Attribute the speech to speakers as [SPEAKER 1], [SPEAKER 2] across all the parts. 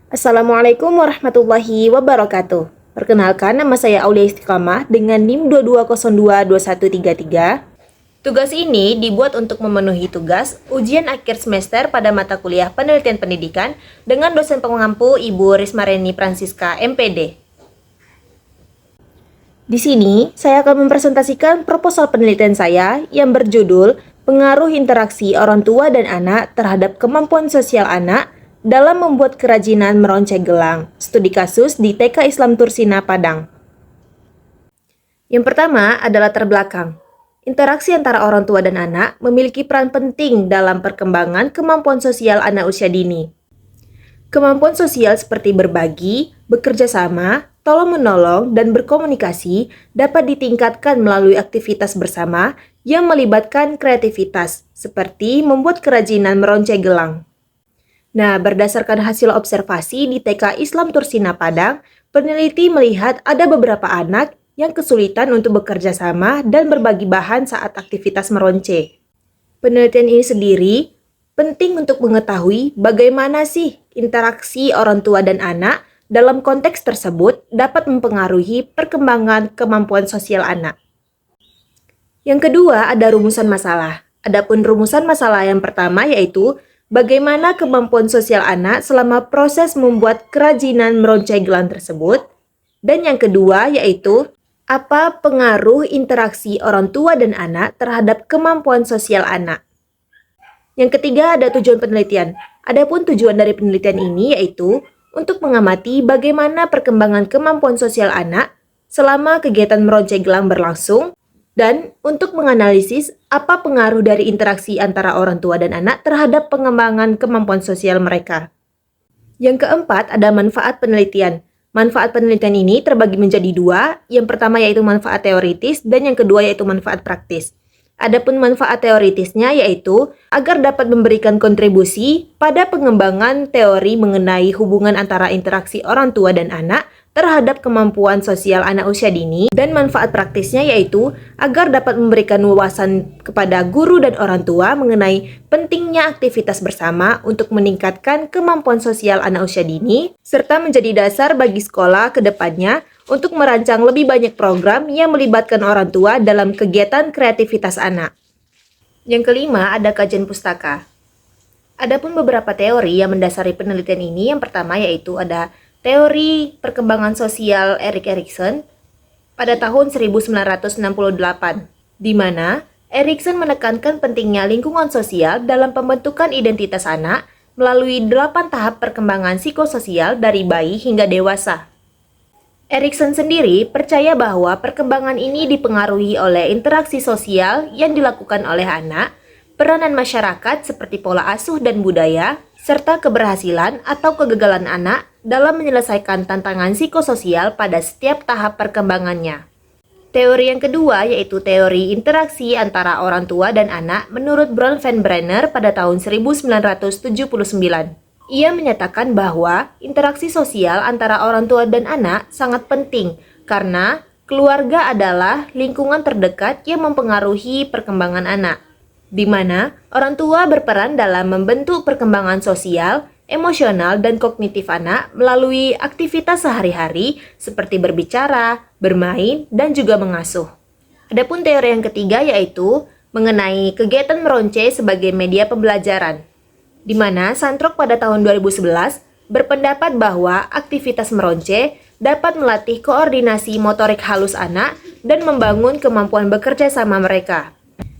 [SPEAKER 1] Assalamualaikum warahmatullahi wabarakatuh. Perkenalkan, nama saya Aulia Istiqamah dengan NIM 22022133. Tugas ini dibuat untuk memenuhi tugas ujian akhir semester pada mata kuliah penelitian pendidikan dengan dosen pengampu Ibu Rismareni Francisca, MPD. Di sini, saya akan mempresentasikan proposal penelitian saya yang berjudul Pengaruh Interaksi Orang Tua dan Anak Terhadap Kemampuan Sosial Anak dalam membuat kerajinan meronceng gelang, studi kasus di TK Islam Tursina, Padang. Yang pertama adalah latar belakang. Interaksi antara orang tua dan anak memiliki peran penting dalam perkembangan kemampuan sosial anak usia dini. Kemampuan sosial seperti berbagi, bekerja sama, tolong-menolong, dan berkomunikasi dapat ditingkatkan melalui aktivitas bersama yang melibatkan kreativitas, seperti membuat kerajinan meronceng gelang. Nah, berdasarkan hasil observasi di TK Islam Tursina, Padang, peneliti melihat ada beberapa anak yang kesulitan untuk bekerja sama dan berbagi bahan saat aktivitas meronceng. Penelitian ini sendiri penting untuk mengetahui bagaimana sih interaksi orang tua dan anak dalam konteks tersebut dapat mempengaruhi perkembangan kemampuan sosial anak. Yang kedua ada rumusan masalah. Adapun rumusan masalah yang pertama yaitu bagaimana kemampuan sosial anak selama proses membuat kerajinan meronceng gelang tersebut. Dan yang kedua yaitu apa pengaruh interaksi orang tua dan anak terhadap kemampuan sosial anak. Yang ketiga ada tujuan penelitian. Adapun tujuan dari penelitian ini yaitu untuk mengamati bagaimana perkembangan kemampuan sosial anak selama kegiatan meronceng gelang berlangsung dan untuk menganalisis apa pengaruh dari interaksi antara orang tua dan anak terhadap pengembangan kemampuan sosial mereka. Yang keempat ada manfaat penelitian. Manfaat penelitian ini terbagi menjadi dua. Yang pertama yaitu manfaat teoritis dan yang kedua yaitu manfaat praktis. Adapun manfaat teoritisnya yaitu agar dapat memberikan kontribusi pada pengembangan teori mengenai hubungan antara interaksi orang tua dan anak terhadap kemampuan sosial anak usia dini, dan manfaat praktisnya yaitu agar dapat memberikan wawasan kepada guru dan orang tua mengenai pentingnya aktivitas bersama untuk meningkatkan kemampuan sosial anak usia dini, serta menjadi dasar bagi sekolah ke depannya untuk merancang lebih banyak program yang melibatkan orang tua dalam kegiatan kreativitas anak. Yang kelima ada kajian pustaka. Adapun beberapa teori yang mendasari penelitian ini, yang pertama yaitu ada teori perkembangan sosial Erik Erikson pada tahun 1968, di mana Erikson menekankan pentingnya lingkungan sosial dalam pembentukan identitas anak melalui 8 tahap perkembangan psikososial dari bayi hingga dewasa. Erikson sendiri percaya bahwa perkembangan ini dipengaruhi oleh interaksi sosial yang dilakukan oleh anak, peranan masyarakat seperti pola asuh dan budaya, serta keberhasilan atau kegagalan anak dalam menyelesaikan tantangan psikososial pada setiap tahap perkembangannya. Teori yang kedua yaitu teori interaksi antara orang tua dan anak menurut Bronfenbrenner pada tahun 1979. Ia menyatakan bahwa interaksi sosial antara orang tua dan anak sangat penting karena keluarga adalah lingkungan terdekat yang mempengaruhi perkembangan anak, di mana orang tua berperan dalam membentuk perkembangan sosial, emosional, dan kognitif anak melalui aktivitas sehari-hari seperti berbicara, bermain, dan juga mengasuh. Adapun teori yang ketiga yaitu mengenai kegiatan meronceng sebagai media pembelajaran, di mana Santrok pada tahun 2011 berpendapat bahwa aktivitas meronceng dapat melatih koordinasi motorik halus anak dan membangun kemampuan bekerja sama mereka.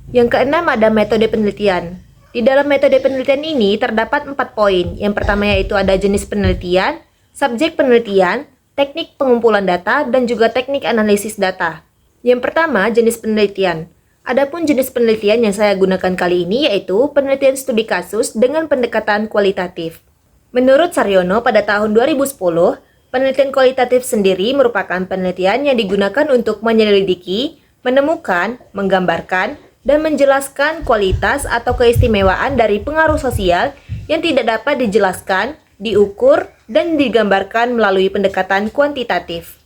[SPEAKER 1] Yang keenam ada metode penelitian. Di dalam metode penelitian ini terdapat 4 poin. Yang pertama yaitu ada jenis penelitian, subjek penelitian, teknik pengumpulan data, dan juga teknik analisis data. Yang pertama jenis penelitian. Adapun jenis penelitian yang saya gunakan kali ini yaitu penelitian studi kasus dengan pendekatan kualitatif. Menurut Saryono pada tahun 2010, penelitian kualitatif sendiri merupakan penelitian yang digunakan untuk menyelidiki, menemukan, menggambarkan, dan menjelaskan kualitas atau keistimewaan dari pengaruh sosial yang tidak dapat dijelaskan, diukur, dan digambarkan melalui pendekatan kuantitatif.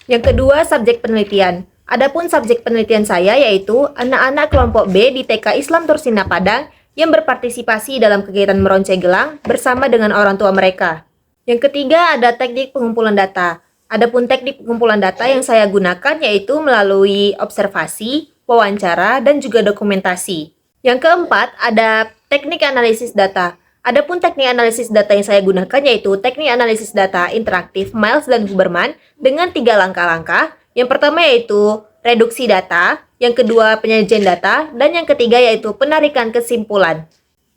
[SPEAKER 1] Yang kedua, subjek penelitian. Adapun subjek penelitian saya yaitu anak-anak kelompok B di TK Islam Tursina, Padang yang berpartisipasi dalam kegiatan meronceng gelang bersama dengan orang tua mereka. Yang ketiga ada teknik pengumpulan data. Adapun teknik pengumpulan data yang saya gunakan yaitu melalui observasi, wawancara, dan juga dokumentasi. Yang keempat ada teknik analisis data. Adapun teknik analisis data yang saya gunakan yaitu teknik analisis data interaktif Miles dan Huberman dengan 3 langkah-langkah. Yang pertama yaitu reduksi data, yang kedua penyajian data, dan yang ketiga yaitu penarikan kesimpulan.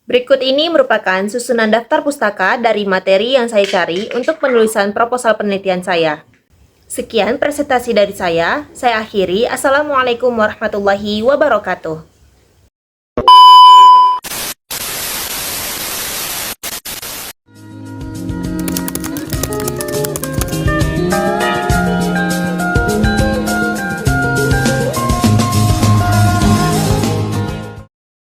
[SPEAKER 1] Berikut ini merupakan susunan daftar pustaka dari materi yang saya cari untuk penulisan proposal penelitian saya. Sekian presentasi dari saya akhiri. Assalamualaikum warahmatullahi wabarakatuh.